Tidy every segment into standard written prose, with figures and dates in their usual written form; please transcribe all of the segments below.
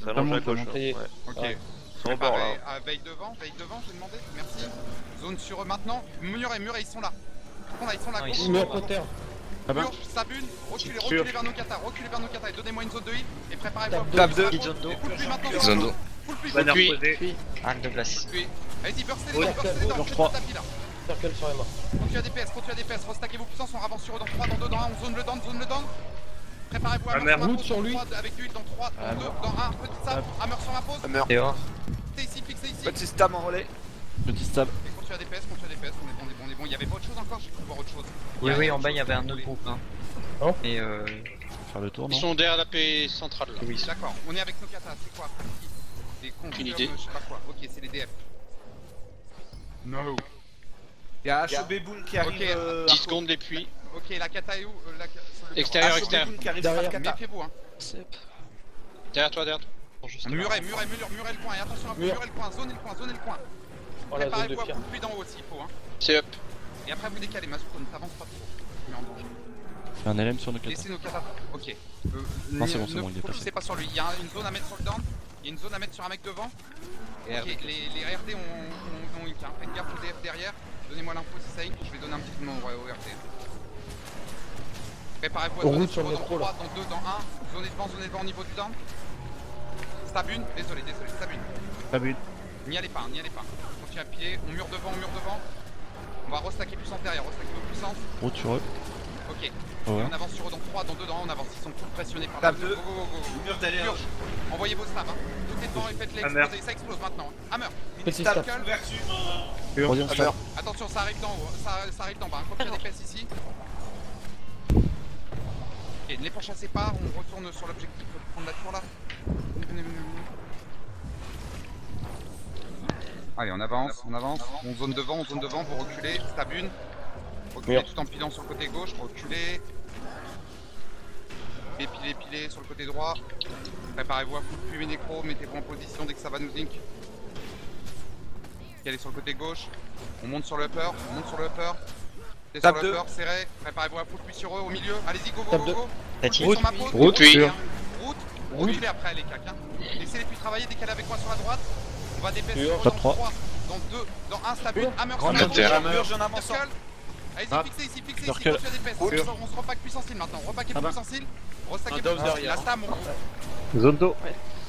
Ça longe à gauche. Ouais. Ok. Ils sont au bord là. Veille devant, j'ai demandé. Merci. Zone sur eux maintenant. Muret, ils sont là. Ils sont là. Non, ils sont Go, là. go, go. Purge, Sabune, reculez vers nos katas, et donnez-moi une zone de heal et préparez-vous. Table 2. Petite zone d'eau. Full pluie maintenant. Zone d'eau. Full pluie. Banner Full posé. Arc de glace. pluie. Allez-y, burstez les Ouais, dents, faites le tapis là. Circle sur Emma. Continue à DPS, restackez-vous puissance, on avance sur eux dans 3, dans 2, dans 1, on zone le down. Préparez-vous à Hammer. Hammer Route sur lui. avec l'huile dans 3, dans 2, dans 1, petite sable, Hammer sur ma pause. Hammer. Dehors. Fixez ici. Petit stab en relais. Petit stab. Et continue à DPS, on est bon. Il y avait pas autre chose encore, j'ai cru voir autre chose. Oui, en bas il y avait un autre groupe. Hein. Oh. Et Faire le tour, Ils non? sont derrière la paix centrale là. oui. D'accord, on est avec nos katas, c'est quoi? Des cons, Aucune idée. je sais pas quoi. Ok, c'est les DF. No. Il y a HB Boon qui arrive. Ok. 10 secondes les pluies. Ok, la kata est où? Extérieur, HB extérieur. Boon qui arrive Derrière. sur Kata. Méfiez-vous, hein. Derrière toi. Muret le coin, et attention à vous, Mur. murez le coin, zonez le coin. Oh la zone de Préparez-vous à pierre. coup de pluie d'en haut aussi, il faut, hein. C'est up. Et après vous décalez, Masuko, ne t'avance pas trop. Tu mets en danger. Fais un LM sur nos 4. Laissez nos katas. Ok. Non, c'est bon, il est Ne passé. focusez pas sur lui, il y a une zone à mettre sur le down, il y a une zone à mettre sur un mec devant. Et Ok, les RD ont une carte, faites gaffe au DF derrière. Donnez-moi l'info si ça hit, je vais donner un petit coup de main au RD. Préparez-vous à On zoner roule sur sur le eux dans métro, 3, dans 2, dans 1. Zonez devant au niveau du down. Stab une, désolé, stab une. N'y allez pas. Continuez à pied, on mure devant. On va restacker puissance derrière, restacker vos puissances. Route sur eux. Ok. Ouais. On avance sur eux dans 3, dans 2, dans 1, on avance. Ils sont tous pressionnés par Table la deux. Go. Mur derrière. Purge. Envoyez vos stabs, hein. Tout est devant et faites-les Hammer. exploser. Ça explose maintenant. Hammer. Petit Stab. stab. Troisième Hammer. stab. Attention, ça arrive d'en haut, ça arrive d'en bas. Faut qu'il y ait des pièces ici. Ok, ne les pourchassez pas, on retourne sur l'objectif de prendre la tour là. Venez. Allez, on avance. On zone devant, vous reculez, stab une. Reculez Merde. tout en pilant sur le côté gauche, reculez. Pilez sur le côté droit. Préparez-vous à coup de pluie nécro, mettez-vous en position dès que ça va nous dink. Allez sur le côté gauche, on monte sur le upper, Sur Table le deux. upper, serré, préparez-vous à full pluie sur eux, au milieu, allez-y, go. Table deux. Tati. Route sur ma pause, Route, oui. pure. Route, reculez après les cacs, hein. Laissez les puits travailler, décalez avec moi sur la droite. On va dépêcher Pure. dans Top 3. 3, dans 2, dans 1, stab une, Pure. hammer sur Grande la terre. gauche. Hammer, j'en avance. Circle. Allez-y, Ah. fixez ici, Circle. continue à dépêcher. On se repack puissance heal maintenant, repackez puissance heal. Restackez puissance heal, la stam, on Zone d'eau.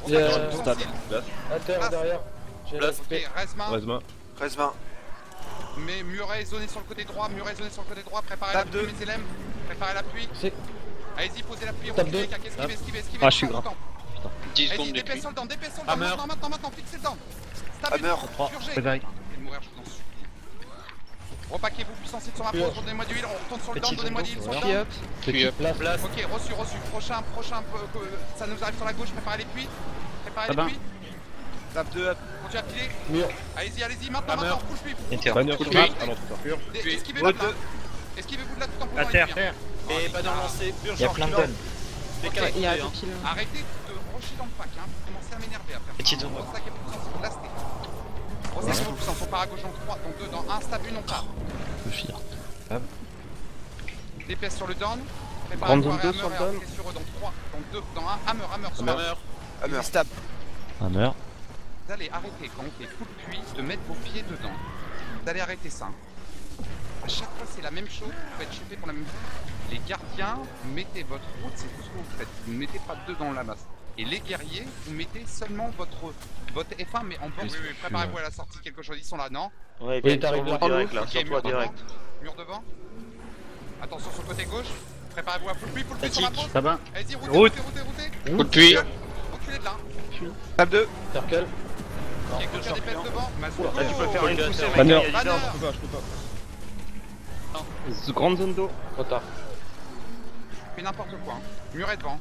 repackez puissance Stab. heal. Inter derrière. J'ai la Ok, Resma. Resma. 13-20. Mais Muret zoné sur le côté droit, préparez la Table pluie, deux. mes élèves, préparez la pluie. C'est Allez-y, posez la pluie, Table reculez, deux. cac, esquivez. Ah, je suis prends gras. le temps. 10 Allez-y, secondes les dépêche pluies. sur le down, Hammer. maintenant, fixez le down. Stab une, Hammer. purgez. Bye. Je vais mourir, je vous en supplie. Repaquez-vous puissance sur ma Pure. pause, donnez-moi du heal, on retourne sur le down, Petite donnez-moi zone du heal d'eau. sur le down. Puis up. place. Ok, reçu. Prochain, ça nous arrive sur la gauche, préparez les puits. Ah ben. Table 2. Continuez à piler. Mur. Allez-y, maintenant, Hammer. full pluie. Inter. Banner Full sur pluie. pure. Esquivez-vous de là. Esquivez-vous de là tout en pouvant À terre. les fuir. Et banner lancé. Il y a plein de zones. Ok, arrêtez de rusher dans le pack, hein. Vous commencez à m'énerver après. Petite zone. Restackez puissance, lastez. Restackez vos puissances, on part à gauche dans 3, dans 2, dans 1, stab une, on part. Le fire. DPS sur le down. Grande Préparez-vous à zone deux hammer sur le et à down. rentrer sur eux dans 3, dans 2, dans 1, hammer sur Hammer. Hammer. Stab. Hammer. Vous allez arrêter quand on fait coup de pluie de mettre vos pieds dedans. Vous allez arrêter ça. A chaque fois c'est la même chose, vous faites choper pour la même chose. Les gardiens, mettez votre route, c'est tout ce que vous faites. Vous ne mettez pas deux dans la masse. Et les guerriers, vous mettez seulement votre F1 mais en bord. Oui, préparez-vous à la sortie, quelque chose, ils sont là, non? Ouais, Oui, viens t'arrives sur là. toi direct là, Ok, sur toi mur direct. devant. Mur devant. Attention sur le côté gauche. Préparez-vous à full pluie sur la pause. Ça va. Allez-y, routez. Coup de pluie. Reculez de là. Table 2. Circle. Il y a quelqu'un des pètes devant. Masuko. Ah, tu peux faire une poussée, mec. Banner. il y a des Banner. Grande zone d'eau. Trop tard. Fais n'importe quoi. Hein. Muret devant.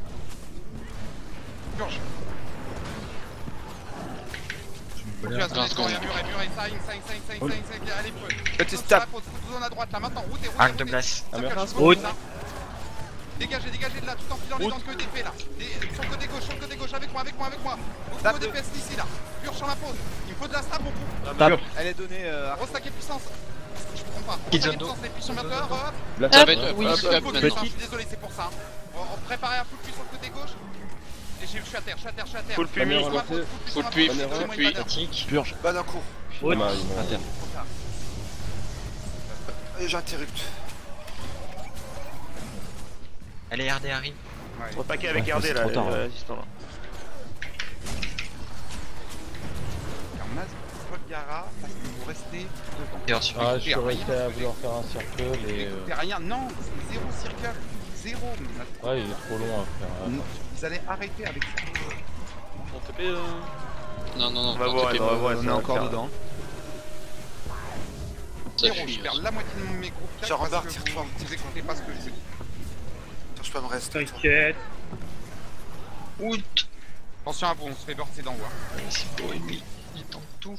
Purge. Continue à se donner, muret, sign, allez, Petit stab. zone à droite là, maintenant, routez. Arc de glace. Route. Dégagez de là, tout en filant les dents que d'épée là. Sur le côté gauche, avec moi. Vous Tape pouvez DPS ici là. Purge sur la pause. Il me faut de la stab, mon coup. Tape. Elle est donnée à Restacker puissance. Je comprends pas. Petite Restacker zone d'eau. puissance, les puissants moteur. Ça va être up, Je up, suis désolé, c'est pour ça. Préparez à full puissance sur le côté gauche. je suis à terre, je suis à terre, je suis à terre. Full puits, Banner mis. relancé. Full puits, Donnez-moi full une puits. banner. Statique. Purge. Bah d'un coup. Ouais, ils m'ont- à terre. Trop tard. J'interrupte. Allez, RD arrive. Ouais. On va paquer avec Ouais, RD c'est là, trop les tard, là. résistants là. Karmaz, Golgara, parce que vous restez devant. Et ensuite, Ah, je suis Rien. resté à vouloir faire un cercle, mais. Écoutez rien, non, c'est zéro circle. Zéro. Mais Ouais, il est trop loin à faire. non, vous allez arrêter avec ça. On TP Non, non, non, On va voir, on va voir. On est encore dedans. Ça Zéro, fuit. je perds la moitié de mes groupes Je parce rembarque, que tire-toi. vous écoutez pas ce que je dis. Attends, je peux me rester. T'inquiète. out. Attention à vous, on se fait border d'envoi. C'est pour ennemi. Il tente tout.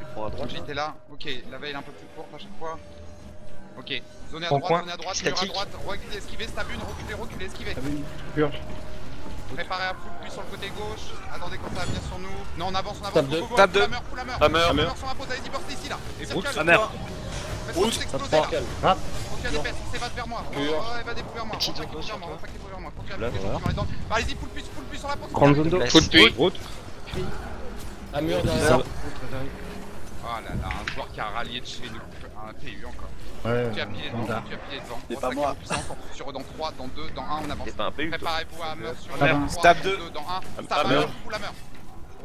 Il prend à droite. J'étais là, ok, la veille est un peu plus courte à chaque fois. Ok, zone à En droite, coin, zone à droite, mur à statique. droite, reculez, esquivez, stab une, reculez, reculez, esquivez. Purge. Préparez à full puits sur le côté gauche, attendez quand ça va venir sur nous. Non, on avance, Tab go, deux. go, go, Tab full deux. hammer, full hammer. Hammer. Full hammer sur ma pause, allez-y, burstez ici là. Et route, circle, hammer. faites Route, exploser ça là. calme. Aucun épais, s'évade vers moi. Pur. Évadez-vous vers moi. Petite Repaquez-vous zone vers moi, gauche, repaquez-vous vers moi. Faut qu'il y ait Là, plus de voilà. gens qui sont dedans. Bah, allez-y, full puits sur la pause. Grande zone d'eau. Place. Full puits. Route. Un mur Ça derrière. va. Oh là là, un joueur qui a rallié de chez nous. Un PU encore. Ouais, Tu as pillé devant, standard. tu as pillé devant. C'est On pas s'attaque moi. en puissance, on pousse sur eux dans 3, dans 2, dans 1, on avance. C'est pas un PU toi. Préparez-vous à hammer sur Hammer. le 3, Stab dans deux. 2, dans 1. Stab Hammer. hammer, full hammer.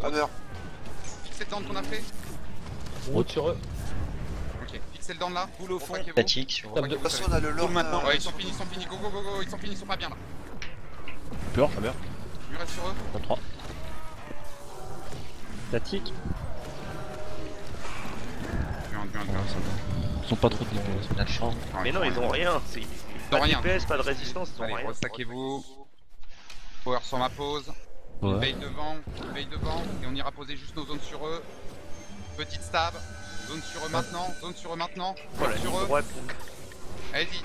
Hammer. Fixez le down qu'on a fait. Route sur eux. Ok, fixez le down là. Boule au fond. Repaquez-vous. Statique sur. Tab De deux. toute façon, on a le lore maintenant. Ouais, ils sont finis, go, go, go, go, ils sont finis, ils sont pas bien là. Purge. Hammer. Lui reste sur eux. En 3. Statique. Ils sont pas trop DPS. La chambre. Mais non, ils ont rien. Pas de rien. DPS, pas de résistance, ils ont Allez, rien. restackez-vous. Power sur ma pause. Ouais. Veille devant, et on ira poser juste nos zones sur eux. Petite stab, zone sur eux maintenant, Voilà, sur eux. droite. Allez-y,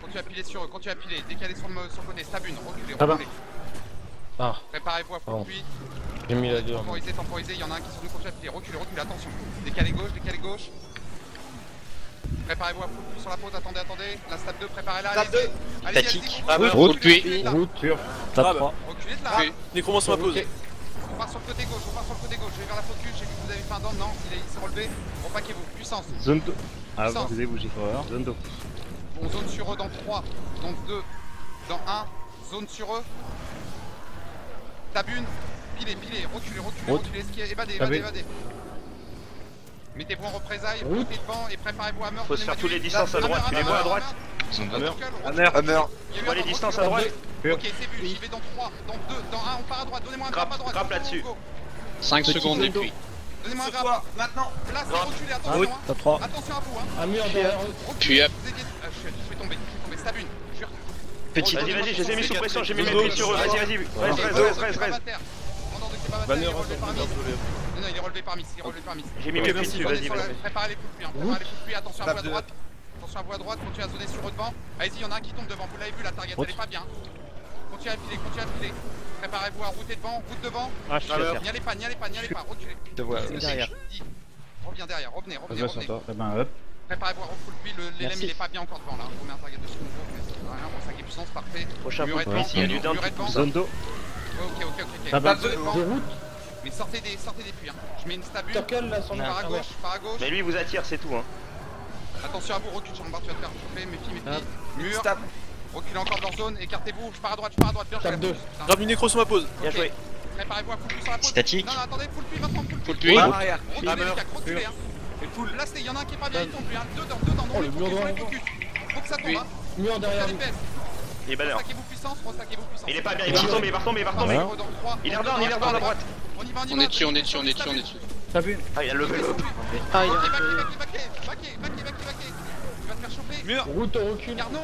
continue à piler sur eux, continue à piler, décalez sur le côté, stab une, reculez, Ça va. reculez. Ah, Préparez-vous à full Pardon. puits, j'ai mis la 2. temporisez, il y en a un qui sur nous, continue à piler, reculez, attention. Décalez gauche. Préparez-vous à full puits sur la pause, attendez, la stab 2, préparez-la, Stab allez-y. Allez-y, Statique. allez-y, Hammer. Full puits. reculez de là. Route, purge. Tab 3. Reculez de là. Puits. Nécromance ma pause. On part sur le côté gauche, je vais vers la focus, j'ai vu que vous avez fait un down, non, il s'est relevé, repaquez-vous, puissance. Zone 2. Ah, Puissance. vous avez bougé. Zone 2. On zone sur eux dans 3, dans 2, dans 1, zone sur eux. Tab une, pilez, reculez, évadez. Mettez-vous en représailles, Route. montez devant et préparez-vous à meurtre. Faut se faire tous les distances à droite, tu les vois à droite. Hammer. Il Vois les distances à droite. Ok, c'est vu, j'y vais dans 3, dans 2, dans 1, on part à droite, donnez-moi un grappe à droite. Grappe Go, là-dessus. go. 5 Petit secondes zone et d'eau. puis. Donnez-moi un Sur grappe. toi, maintenant. Là, c'est Grappe. reculé, Route. attention. Tab 3. Attention à vous, Un mur derrière eux. Puis up. Je vais tomber, stab une, jure. Petit. Vas-y, je les ai mis sous pression, j'ai mis mes Zone. pieds sur eux. Vas-y, reste. Banner reste. Non, il est relevé par Miss, J'ai mis mes pieds dessus, vas-y. Préparez les coups de pluie, attention à vous à droite. Continuez à zoner sur eux devant. Allez-y, il y en a un qui tombe devant, vous l'avez vu, la target, elle est pas bien. Continuez à piler. Préparez-vous à router devant, route devant. Ah, je suis à terre. N'y allez pas, reculez. Te vois. Derrière. Reviens derrière, revenez. Eh ben, hop. Préparez-vous à refull pluie, l'élème Merci. il est pas bien encore devant là. On met un target dessus, mais ça sert à rien, on sac et puissance, parfait. Prochain Muret coup, devant, s'il y a du down, muret devant. Zone 2. Ok. Ça va. Zone devant. Route. Mais sortez des puits. Hein. Je mets une stabule. Circle là sur le Par à gauche, Mais lui, il vous attire, c'est tout. Hein. Attention à vous, recule sur le bar, tu vas te faire choper, méfie. Mur, Stab. reculez encore de leur zone, écartez-vous, je pars à droite, bien Stab deux. Grave du nécro sur ma pause. Bien joué. Préparez-vous à full puits sur la pause. Statique. Non, attendez, full puits maintenant, Full puits. Arrière. Reculez les Hammer. gars, reculez hein. Et full, là il y en a un qui est pas bien, il tombe plus, hein. Deux dans, Oh, non, le les mur focus, droit. les focus. Faut que ça tombe, Oui. hein. Mur derrière Faire nous. les PS. Il est banner. Restaquez-vous puissance. Il est pas bien, il va retomber. Voilà. Il est redans à droite. On y va. On est dessus, on est dessus. T'as vu? Ah, il a levé le. Ah, il a backé. Tu vas te faire choper. Mur. Route au recul. Carnon.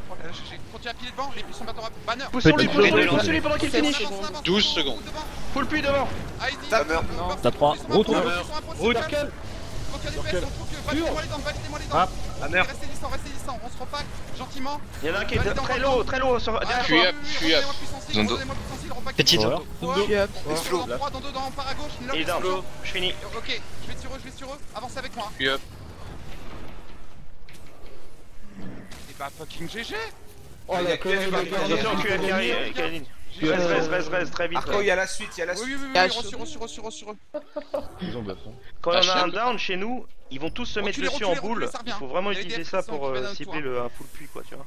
Oh là là, GG. Continue à piler devant, les puits sont battants à banner. Pousse-lui Petit pendant qu'il finit. 12 secondes. Full puits devant. Allez-y. Hammer. T'as 3. Route. Route. Circle. Validez-moi les dents. Hammer. Restez distants, on se repack gentiment. Il y en a un qui est très low derrière Puis toi. up, puis up. Zone Zone 2. Petit Power. zone. Explose. Dans 3, dans 2, dans 1, par à gauche. Il est down. Je finis. Ok, je vais sur eux. Avancez avec moi. Puis up. Et bah fucking GG. Oh la connerie de Attention, QL qui arrive. Reste, très vite. Arco, il y a la suite, il y a la Oui, suite. oui, oui, reçu. Ils ont buff. Hein. Quand Ah, on a un chef. down chez nous, ils vont tous se mettre Reculez, dessus en reculez, boule. reculez, ça revient. Il faut vraiment Il y a utiliser des ça puissants pour qui viennent à cibler toi. un full puits, quoi, tu vois.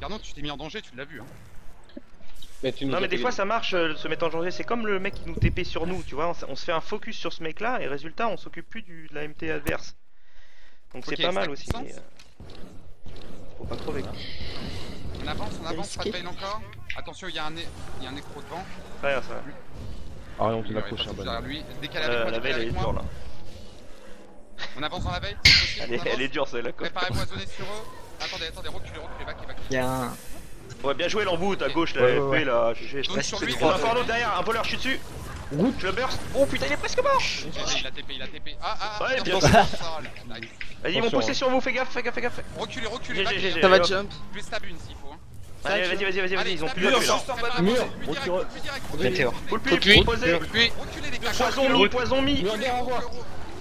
Gardon, tu t'es mis en danger, tu l'as vu. Hein. Mais tu nous Non as mais des payé. fois ça marche de se mettre en danger, c'est comme le mec qui nous TP sur nous, tu vois, on se fait un focus sur ce mec là et résultat on s'occupe plus de la MT adverse. Donc c'est Ok, pas mal stack aussi. puissance. Faut pas crever. On avance, pas de veille encore. Attention, il y a un écro devant. Ouais, ça va. Ah, on te Ouais, l'a pas prochain tous ban. derrière lui. Décalé avec moi, La veille décalé elle est avec dure moi. là. On avance dans la veille. possible, on avance. Elle est dure celle-là quoi. Préparez-vous à zoner sur eux. Attendez, reculez, back. Il y a un. Ouais, bien joué l'embout à gauche, la Ouais, FP ouais. là, GG. Zone sur lui. On a encore un autre derrière, un voleur, je suis dessus. Je le burst. Oh putain, il est presque mort. Il a TP. Ah, Ouais, bien sûr. sûr. Nice. Vas-y, ils vont Attention, pousser sur vous, fais gaffe. Reculez, GG. back. Ça va jump. Plus stab une s'il faut. Hein. Allez, vas-y, Allez, ils ont stab plus une, de là. Mur. Mur. Plus direct. Météor. Full Full puits, puits. proposé. Puis, Reculez les gars. Poison mis. Mur derrière, renvoie.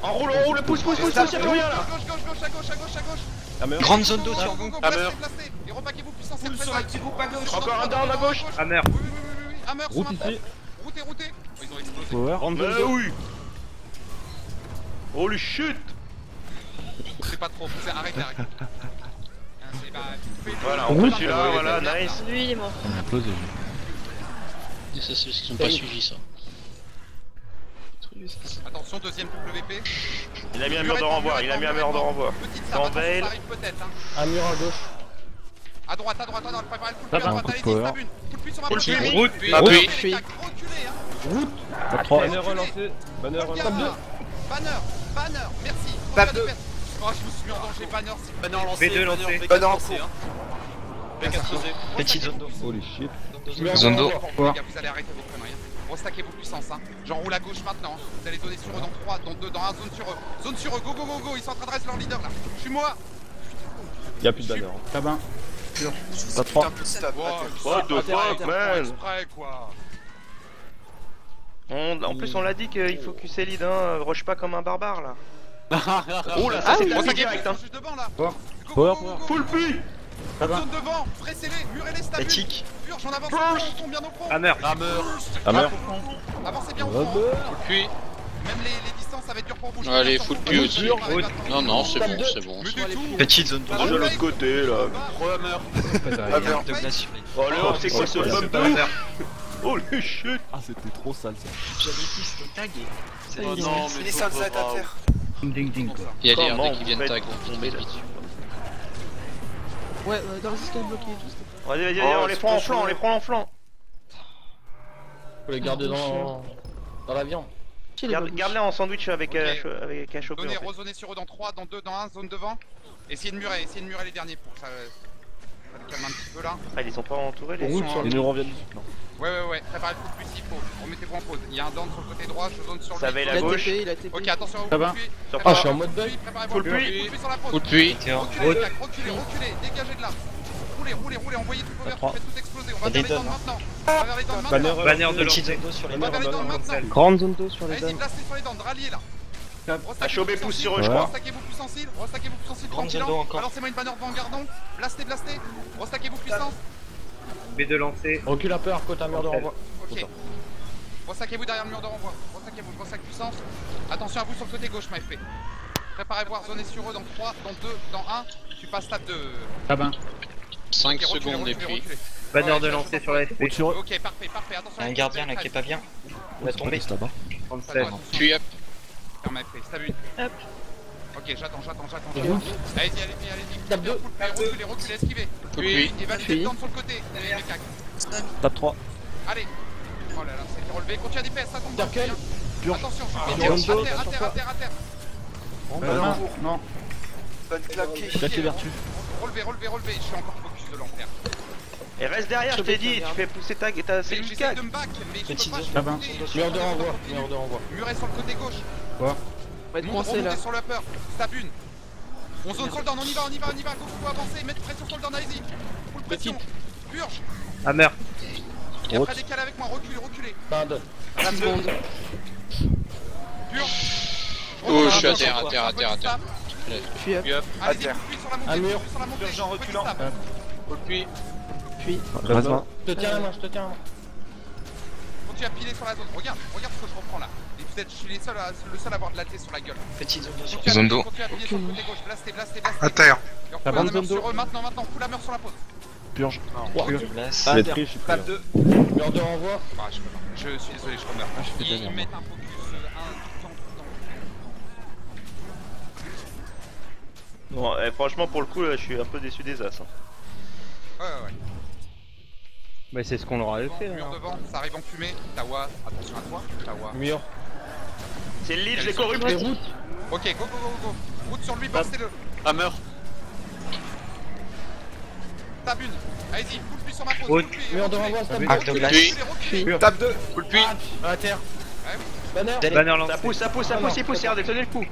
En roule, pousse, y'a plus rien là. Gauche, à gauche. Hammer. Grande zone d'eau sur vous. Hammer. Placez. Et repaquez-vous puissance Full sur un petit groupe à gauche. Encore un down à gauche. Hammer. Oui. Hammer sur Route un ici. Routez. Oh, ils ont explosé. Power. Mais oui. Oh le chute. C'est pas trop, arrêtez. C'est bah, Voilà, on fait celui-là, voilà, nice. Lui il est mort. On a implosé. et ça, c'est qu'ils ont pas suivi ça. Attention, deuxième WP. Il a mis un mur de renvoi, Petite Dans salle, Veil. ça arrive peut-être. Hein. Un mur à gauche. À droite, préparez le coup de Ah, pied à bah, droite, un coup de allez-y, power. stab une. Coup de pied sur ma Full poche. puits. Route, Puis, puis. reculez, hein. Top 3. Banner relancé. Banner, merci. Stab deux. Oh, je me suis mis en danger, Banner. Banner lancé. B2 lancé. B4 Banner en lancé. Hein. B4 posé. Petite zone d'eau. Holy shit. Zone d'eau. Les gars, vous allez arrêter vos conneries. Restackez vos puissances. Hein. J'enroule à gauche maintenant. Hein. Vous allez donner sur eux dans 3, dans 2, dans 1, zone sur eux. Zone sur eux, go. Ils sont en train de rester leur leader là. Je suis moi. Y'a plus de banner. Cabin. Top 3. What the fuck, man. Exprès, quoi. En plus, on l'a dit qu'il faut QC lead, hein. Rush pas comme un barbare là. Oh là, ça Ah c'est oui, attaqué restackez direct, hein. juste devant là. Power. Power. Full puits. Cabin. Zone devant, pressez-les, murez les stabus. Éthique. Purge, on avance, on tombe bien au front. Hammer. Hammer. Hammer. Avancez bien au front. Hammer. Puis. Même les distances, ça va être dur pour vous. Allez, full puits aussi. Non, c'est bon. Mettez tout. Petite zone d'eau. Ah, De le l'autre mec. côté là. Hammer de glace sur les. Oh le hop, c'est quoi ce bump de ouf. Oh le chute. Ah, c'était trop sale ça. J'avais dit c'était tag. Oh non, mais Les sunsets à terre. Ding quoi. Il y a l'air Comment dès qu'ils viennent vous tag. faites pour tomber là-dessus? Ouais, dans le système bloqué et tout. Vas-y, on les prend en flanc, Faut les garder dans l'avion. Garde-les en sandwich avec Ok. avec un chopper. Donnez, rezonez sur eux dans 3, dans 2, dans 1, zone devant. Essayez de murer les derniers pour que ça les calme un petit peu là. Ah, ils sont pas entourés les. Route sur Ils nous reviennent dessus. Non. Ouais, préparez le coup de plus s'il faut. Remettez-vous en pause. Il y a un down sur le côté droit, je zone sur Ça lui. veille la gauche. Ok, attention au Ça va. coup de pied. Sur Ah, je suis en mode buy. Préparez-vous Full au coup de puits. pied sur la pause. Coup de puits. Reculez, les gars, reculez, dégagez de là. Roulez, envoyez tout cover, trois. faites tout exploser. On va Des vers les dents dons. maintenant. On va vers les dents maintenant. Banner de Petite zone d'eau sur les On va vers les dents maintenant. Grande zone d'eau sur les Allez-y, blastez sur les dents, ralliez là. HOB pousse sur eux, je Ouais. crois. Restackez-vous puissance, Grande tranquillement. zone d'eau encore. Balancez-moi une banner devant gardon. Blastez. Restackez-vous puissance. B2 lancé. Recule un peu, Arco, t'as un mur de renvoi. Ok. Restackez-vous derrière le mur de renvoi. Restackez-vous, restack puissance. Attention à vous sur le côté gauche, ma FP. Préparez-vous à zoner sur eux dans 3, dans 2, dans 1. Tu passes table de. Cabin. 5 Ok, reculez, secondes et reculez, puis. reculez. Banner Ouais, de je lancer pense sur la FP. Sur eux. Ok, parfait. Attention. Il y a un gardien là qui est pas bien. Il va tomber. là-bas. 37. Puis hop. Ma FP, stab une. Hop. Ok, j'attends. Allez-y. Tape deux. Reculez, esquivez. Puis. Et validez le temps sur le côté. Les cacs. Top 3. Allez. Oh là là, ça a été relevé. Continue à DPS, ça tombe bien. Circle. Attention, Ah, à terre. Non. Bonne claquée. Claqué vertu. Relevez. Je suis encore focus de l'enfer. Et reste derrière, je t'ai dit, tu fais pousser ta et ta Mais cellule j'essaie cac. de me back, mais je peux Petite pas. zone. Cabin. Mur de renvoi. Muret sur le côté gauche. On va être coincé là. Remontez sur le upper. Stab une. On zone sur le down, on y va. Go, avancez. Mettre pression sur le down, allez-y. Full pression. Purge. Hammer. Et après décalez avec moi, reculez. T'as un don. 10 secondes. Purge. Oh, je suis à terre. Puis hop. Puis hop. Allez-y, terre. full sur la montée. Un mur. Full sur la montée. Purge en reculant. Stab. Puis. Puis. Je te tiens la main. continue à piler sur la zone. Regarde ce que je reprends là. Et vous êtes, je suis le seul à avoir de la T sur la gueule. Petite zone 2 sur Zone d'eau. Continue à piler sur le côté gauche. Blastez. À terre. Et on fout la mur sur eux maintenant. Fout la mur sur la pause. Purge. place. Je l'ai pris, je suis pris. Tape 2. Mur de renvoi. Ah, je peux pas. Je suis désolé, je remeurs. Ils mettent un focus tout le temps. Bon, franchement, pour le coup, là, je suis un peu déçu des As. Hein. Ouais. Bah c'est ce qu'on leur avait fait. Mur devant, ça arrive en fumée. Tawa, attention à toi. Tawa. Mur. C'est le lead, je l'ai corrupte. Ok, go. Route sur lui, bastez-le. Hammer. Tape une. Allez-y, pousse-lui sur ma pause. Route. Mur de renvoi, stable. Acte glace. Reculez. Tape 2. Coup de puits. À la terre. Ouais, Banner. Banner lancé. Ça pousse, il pousse, regardez, tenez le coup.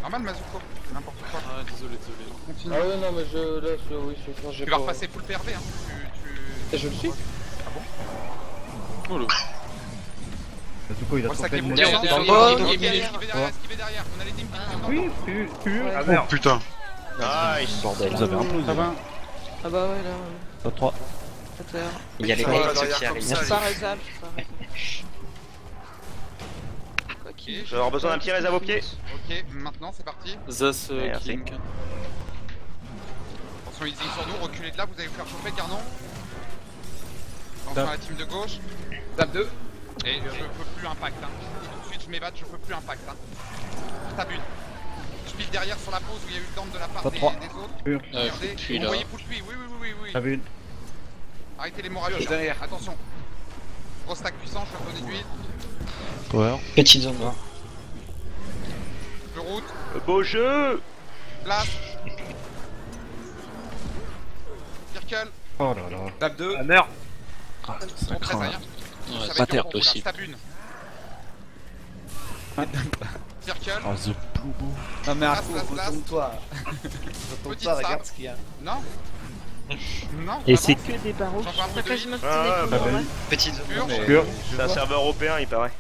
normal, Mazuko. N'importe quoi. Ah, désolé. Continue. Ah ouais, non, mais oui, j'ai Tu vas repasser full PRV, hein. Et je le suis. Oh là. Zuko il a trop fait de Saquez-vous Derrière, bien. derrière, Esquivez derrière. derrière. On a les teams qui Oui, plus. Ah merde. Putain. Nice. Bordel. Vous avez un peu. Ça va. Ah bah ouais, là. Top 3. À terre. Il y a les Ça mecs va, ceux qui derrière, arrivent. comme ça. Pas réserve, je sais pas. Ok, Je vais avoir besoin d'un petit raise à vos pieds. Ok, maintenant c'est parti. Zas Merci. King. Attention, ils sur nous, reculez de là, vous allez vous faire chauffer, Garnon. Attention à la team de gauche. Tape 2. Et je peux plus impact. Hein. Tout de suite, je m'évade, je peux plus impact. Hein. Tape une. Je pile derrière sur la pause où il y a eu le down de la part Tape des 3. autres. Pur. Regardez, puis vous là. voyez full puits. Oui. T'as vu une. Arrêtez les morages. Derrière. Attention. Gros stack puissant, je vais redonner d'huile. Power. Petite zone 1. Le route. Beau jeu. Place. Circle. Oh là là. Tape 2. Ah merde. Ah, c'est Bon, un très cran bien. là. Ça va Pas être dur terre pour vous, là. possible. Tape une. Circle. Oh, The Poubou. Non mais Place, Arco, place, place. retourne-toi. Petite Retourne-toi, regarde sape. ce qu'il y a. Non. Non. Et avance. c'est Que des barreaux. J'en vois un peu de quasiment vie. tous Ah, les bah, coups, ouais. Petite zone Pur. mais- Pur. C'est un serveur européen, il paraît.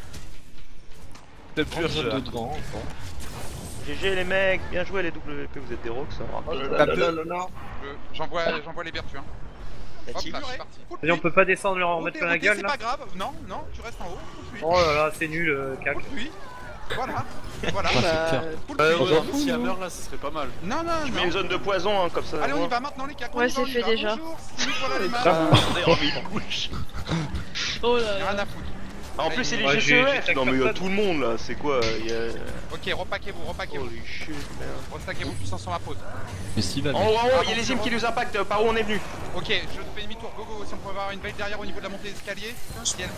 C'est Grande zone de devant. Bon. GG les mecs, bien joué les WP, vous êtes des rocks. Ça. Tape 2. J'envoie les vertus. Hein. Hop là, c'est parti. Mais on peut pas descendre leur en mettre plein la Routez, gueule c'est là. pas grave. Non, tu restes en haut. Full puits. Oh là là, c'est nul, cac. Full puits. Voilà. Voilà. Ah, Bah, c'est clair. Full Ouais, puits. ouais, si Hammer là, ce serait pas mal. Non, Je mets une zone de poison, hein, comme ça. Allez, on y moi. va maintenant, les gars. Ouais, On y va, c'est on y fait va. déjà. Bonjour, voilà les Ça mains. va. J'en ai envie de couche. Oh là Rien là. à foutre. Ah, en plus, c'est les Ouais, j'ai GCEF. Non, mais il y a tout le monde là, c'est quoi il y a... Ok, repaquez-vous. Holy shit, merde. Restaquez-vous puissance sur ma pause. Mais s'il va En bien. haut, il y a les ims qui nous impactent par où on est venu. Ok, je fais demi-tour. Go. Si on peut avoir une veille derrière au niveau de la montée d'escalier.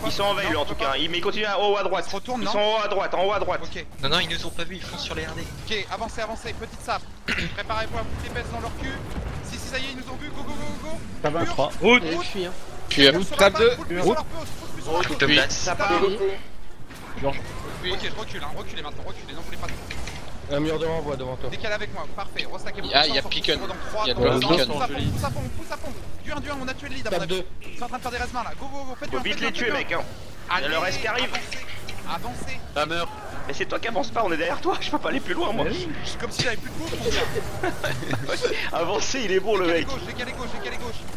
Ils sont en veille en tout cas, mais ils continuent en haut à droite. Ils se retournent, Ils non sont en haut à droite. Ok, Non, ils nous ont pas vu, ils foncent sur les RD. ok, avancez. Petite sape. Préparez-vous à foutre les fesses dans leur cul. Si, ça y est, ils nous ont vu. Go. Ça va. Pur. 3. Route. Je suis, hein. Puis Full sur la tape patte, 2. full puits sur leur pause, full puits sur leur Coup pause. de glace. Ça part. Ok, je recule, reculez maintenant, reculez, n'en voulez pas trop. Un mur de renvoi devant toi. Décalez avec moi, parfait, restaquez-vous. Il y a Picken. Il y a le Picken. Pousse à fond. Du 1, on a tué le lead à mon Tape avis. 2. Ils sont en train de faire des resmins là. Go, faites Faut vite les tuer mec. Hein. Il y a le reste qui arrive. Avancez. Hammer. Mais c'est toi qui avance pas, on est derrière toi, je peux pas aller plus loin moi. C'est comme si j'avais plus de coups, mon gars. Avancer, il est bon le mec. Décalez gauche.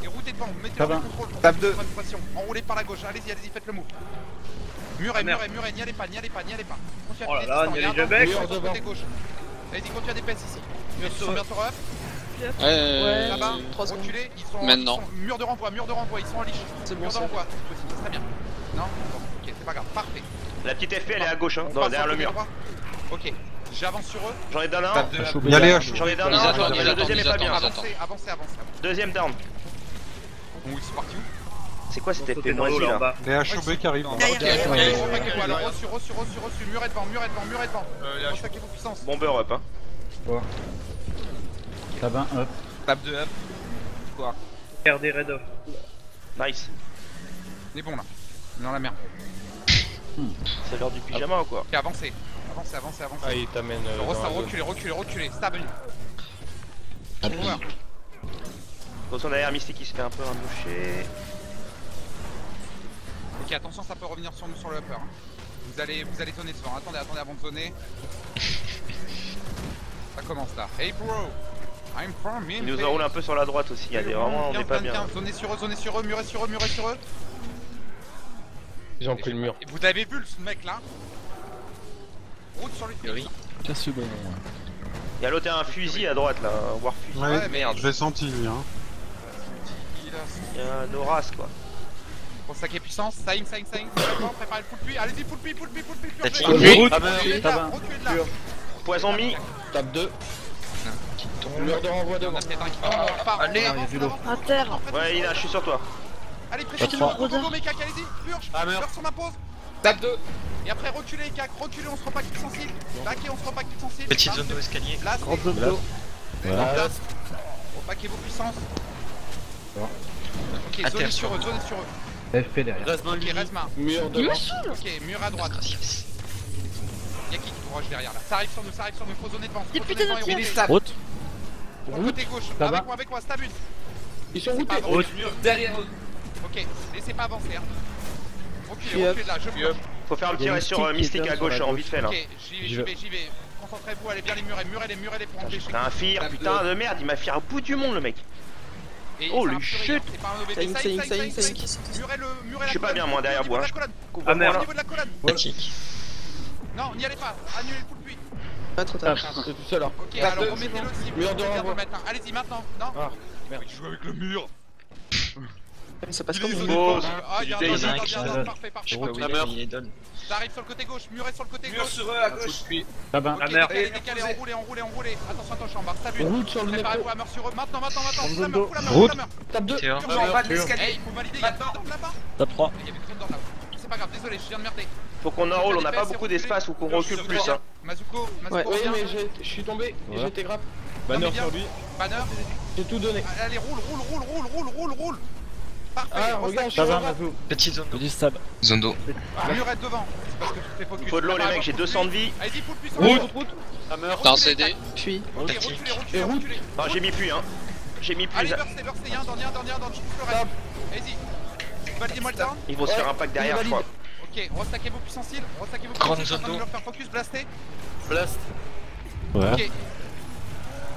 Et routez devant, mettez Ça le va. contrôle. Tape 2. Pression. Enroulez par la gauche, allez-y, faites le move. Muret, n'y allez pas. Continuez à Oh là piler là, distance, il y a les regardez, deux mecs. sur le côté gauche. Allez-y, continuez à DPS ici. Ils sont bientôt up. Ouais. Là-bas, 3 secondes. reculez, ils sont Maintenant. ils sont- mur de renvoi, ils sont en liche. C'est bon, Mur de ça. renvoi, c'est très bien. Non Bon, ok, c'est pas grave, parfait. La petite FP elle est à gauche, hein, On passe derrière sur le mur. droit. Ok, j'avance sur eux. J'en ai donné un. Tape de- Y aller, J'en ai donné Ils un, attendent, mais ils le attendent, deuxième est ils pas bien. attendent. Avancez. Deuxième down. Bon, ils sont partis où C'est quoi cette FP Sauter dans moi l'eau là en là bas. Les HOB qui arrivent. Ok, Derrière. repaquez-vous, alors reçu, muret devant. Repaquez-vous puissance. Bomber up hein. Ça va. Hop. Tape 2 up. RD Red Off. Nice. On est bon là. On est dans la merde. C'est l'heure du pyjama ou quoi? Ok, avancez. Ah, il t'amène. Reculez. Stab. Attention derrière Mystique qui se fait un peu ramoucher. Ok, attention, ça peut revenir sur nous sur le upper. Hein. Vous allez zoner devant. Attendez avant de zoner. Ça commence là. Hey bro, I'm from Il nous enroule un peu sur la droite aussi, il y a des vraiment on est pas bien. Zonez sur eux, murez sur eux. Ils ont pris le mur. Et vous avez vu ce mec là? Route sur lui. Oui. Casse le ballon. Y'a l'autre un fusil à droite là, un war fusil. Ouais, merde. Je l'ai senti lui hein. Y'a un Noras quoi. Pour saquer puissance, saing. Préparez le full puits. Allez-y, full puits. Tati. Reculez Tabac. de là. Poison mis. Tape 2. Qui tombe. Mur de renvoi On devant. a peut-être un qui part. On repart. Allez. On avance, vu l'eau. À terre. Ouais, Ina, je suis sur toi. Allez, précise-moi. Go, mec, allez-y. Purge. Purge sur ma pause. Tape 2. Et après, reculez, cac. Reculez, on se repack plus sensible. Baquez, on se repack plus sensible. Petite zone de escalier. Là, Grande zone d'eau. Voilà. Repackez vos puissances. Ok, À zone terre, sur eux, sur zone sur eux. FP derrière. Ok, Resma. Mur devant. Ok, mur à droite. Gracias. Y'a qui rush derrière là? Ça arrive sur nous, faut zoner devant. Des Faut putains zoner de devant et tirs. roter. Route. Sur le côté gauche, Tabac. avec moi, stab une. Ils sont Laissez pas routés. avancer. Derrière eux. Ok, laissez pas avancer. Hein. Reculez de là, je bloque. Faut faire le tir sur Mystique à gauche en vite fait là. Ok, j'y vais. Concentrez-vous, allez bien les murs pour empêcher. T'as un fire, putain de merde, il m'a fait au bout du monde le mec. Et Oh, c'est le un purée, chut. hein, c'est pas un OBP. Murez la Je suis pas bien moi derrière Au moi. niveau Couvre-moi là. de la colonne. Tati. Non, n'y allez pas. Annulez le full puits. Pas trop tard. C'est tout seul alors. Ok, alors remettez-le si vous Mur de voulez bien renvoi. remettre. Allez-y maintenant. Non. Ah, merde. Tu joues avec le mur. Ça passe Il comme est une zoné Pause. devant. Ah, il y a un Il y en a don, un il y a un don. Parfait. Je sais pas où La meurt. il est donne. Ça arrive sur le côté gauche, murez sur le côté gauche. sur eux à gauche. Tabac. Ok, décalez, enroulez. Attention, je suis en bas. Stab une. Route sur le Préparez-vous métro. à mort sur eux. Maintenant. Fous la Route. meur, fous la meur. Tape 2. Théo. En bas de Hey, l'escalier. il faut valider, il y a Maintenant. des dents là-bas. Tape 3. Il y avait trop de dents là. C'est pas grave, désolé, je viens de merder. Faut qu'on enroule, on n'a pas beaucoup d'espace ou qu'on recule plus hein. Mazuko, Ouais. Oui, reviens. mais je suis tombé et Ouais. j'ai été grave. Banner sur lui. Banner. J'ai tout donné. Allez, roule. Parfait, Ah, regarde, je suis Tabac, en bas. Mazou. Petite zone. Petit stab. Zone d'eau. Mur est devant. C'est parce que tu fais focus. Il faut de l'eau les mecs, j'ai 200 de vie. Allez-y, full puissance. Route. La meurt. T'as un CD. Puis. Ok, Tactique. reculez. Non j'ai mis plus hein. J'ai mis Allez, plus. burstez, y'a un down, je coupe le reste. Allez-y. Validez-moi le down. Ils vont se faire un pack derrière je crois. Ok, restackez vos puissances, Grande je suis en zone train de d'eau. leur faire focus, blastez. Blast. Ouais. Ok.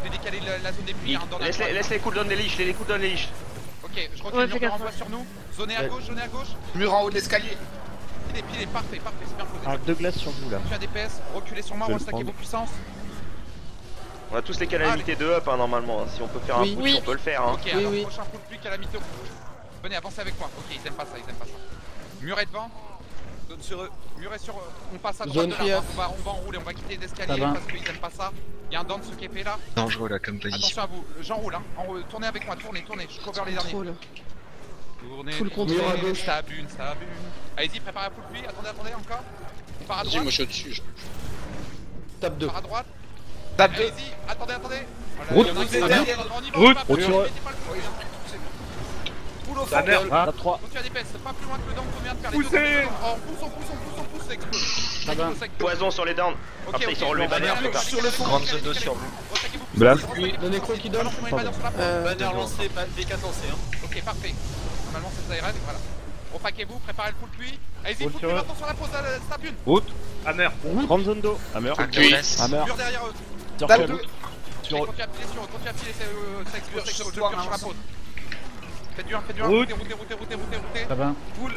Je vais décaler la zone des puits, hein, dans la droite. Laisse les cooldowns des leash, les cooldowns des leash. Ok, je recule, Ouais, mur fais de gaffe. renvoi sur nous. Zonez à gauche. Mur en haut de l'escalier. Pilez, parfait, c'est bien posé. Un 2 glaces sur vous là. Je suis à DPS, reculez sur moi, Je vais le restackez vos prendre. puissances. On a tous les calamités de up hein, normalement. Si on peut faire un Oui. push, Oui. on peut le faire hein. Ok, alors prochain full puits calamité. Venez, avancez avec moi. Ok, ils aiment pas ça. Mur est devant. Zone sur eux. Mur est sur eux. On passe à droite Zone de free là. up. On va enrouler, on va quitter les escaliers Ça va. parce qu'ils aiment pas ça. Il y a un down de ce qui est fait là. Dangereux là comme position. Attention à vous, j'enroule hein. Tournez avec moi, tournez. Je cover les derniers. Contrôle. Tournez. Full contrôle. Mur à gauche. Stab une. Allez-y, préparez à full puits. Attendez encore. On part à Vas-y, droite. moi je suis au-dessus. Tape On 2. part à droite. Tape 2. Allez-y, attendez. Route. Il y en a qui- Derrière. On y va, Route. on Route sur eux. mettez pas le feu. Poule au fond. Banner. Tape 3. Continue à DPS, pas plus loin que le down qu'on vient de faire. Poussez. On pousse, ça explose. Tabac. Poison sur les downs. Après ils sont relevés bannières plus tard. Sur le fond. Grande zone d'eau sur vous. Blast. Le nécro qui donne. Banner lancé, D4 lancé. Ok, parfait. Normalement c'est ça, voilà. Repaquez-vous, préparez le full puits. Allez-y, Roule full sur puits eux. maintenant sur la pause, stab une. Route. Hammer. Grande zone d'eau. Hammer. Un de glace. Hammer. Mur derrière eux. Sur Tape quel deux. route Continue Sur à piler, ça explose, Sur je toi, tire sur la hein. pause. Faites du 1, Route. routez. Tabac. Full.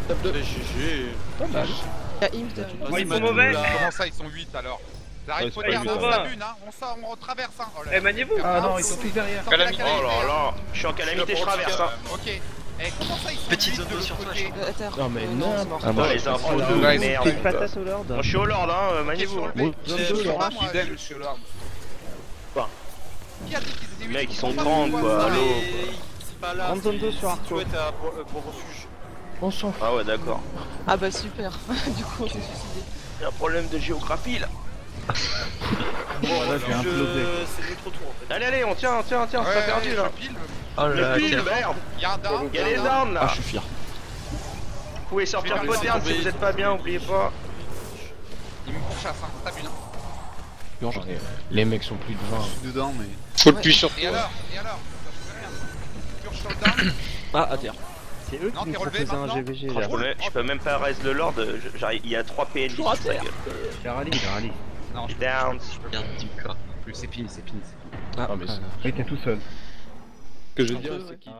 Tape 2. GG. Il y a Imp derrière. Vas-y, Ils sont Manu, mauvais. là. Comment ça, ils sont 8 alors? J'arrive, faut c'est dire, pas on évident. stab une, hein. On sort, on retraverse, hein. Oh là là. Eh, maniez-vous. Ah non, ils sont tous derrière. Sortez la Calamité. Oh calamité, là hein. là. Je suis en calamité, je traverse hein. Ok. Eh, comment ça, ils sont Petite 8 zone de d'eau l'autre sur toi, côté? je À terre. Non mais n'importe Oh, quoi. les infos Oh, de là, merde. une patate au lord. Moi je suis au lord hein, Ok, maniez-vous. sur le B. Route. Zone Je 2 sais Laura. pas, moi, Fidèle, je suis là. Qui a dit qu'ils étaient 8? Mec, ils sont Je comprends 30, pas quoi. pourquoi. Allô. C'est pas là. Grande zone d'eau sur Arco. Tu es à pour refuge. On s'en fout. Ah ouais d'accord. Ah bah super. Du coup on s'est suicidé. Y'a un problème de géographie là. Là, je vais imploser. C'est notre tour en fait. Allez, on tient, c'est pas perdu là. Je pile. Oh Le là pile, là. merde. Y'a un down. Y'a les armes Ah là. je suis fier. Vous pouvez sortir Je vais le moderne faire si vous êtes pas bien, oubliez pas. Il me pourchasse, hein. Stab une. Urgent. Les mecs sont plus de 20. Dedans, mais. Faut le puits sur Et toi. alors? Ça change rien. Purge sur le down. Ah à terre. C'est eux Non, qui nous t'es relevé proposaient un maintenant. GVG Ah, là. Je peux même pas raise le lord, j'arrive, il y a 3 PNJ sur sa gueule. J'ai rallye, j'ai rallye. Non, je Down. Bien du cas. plus. C'est pile. Ah mais Oui, t'es tout seul. Ce que je veux dire, c'est qu'il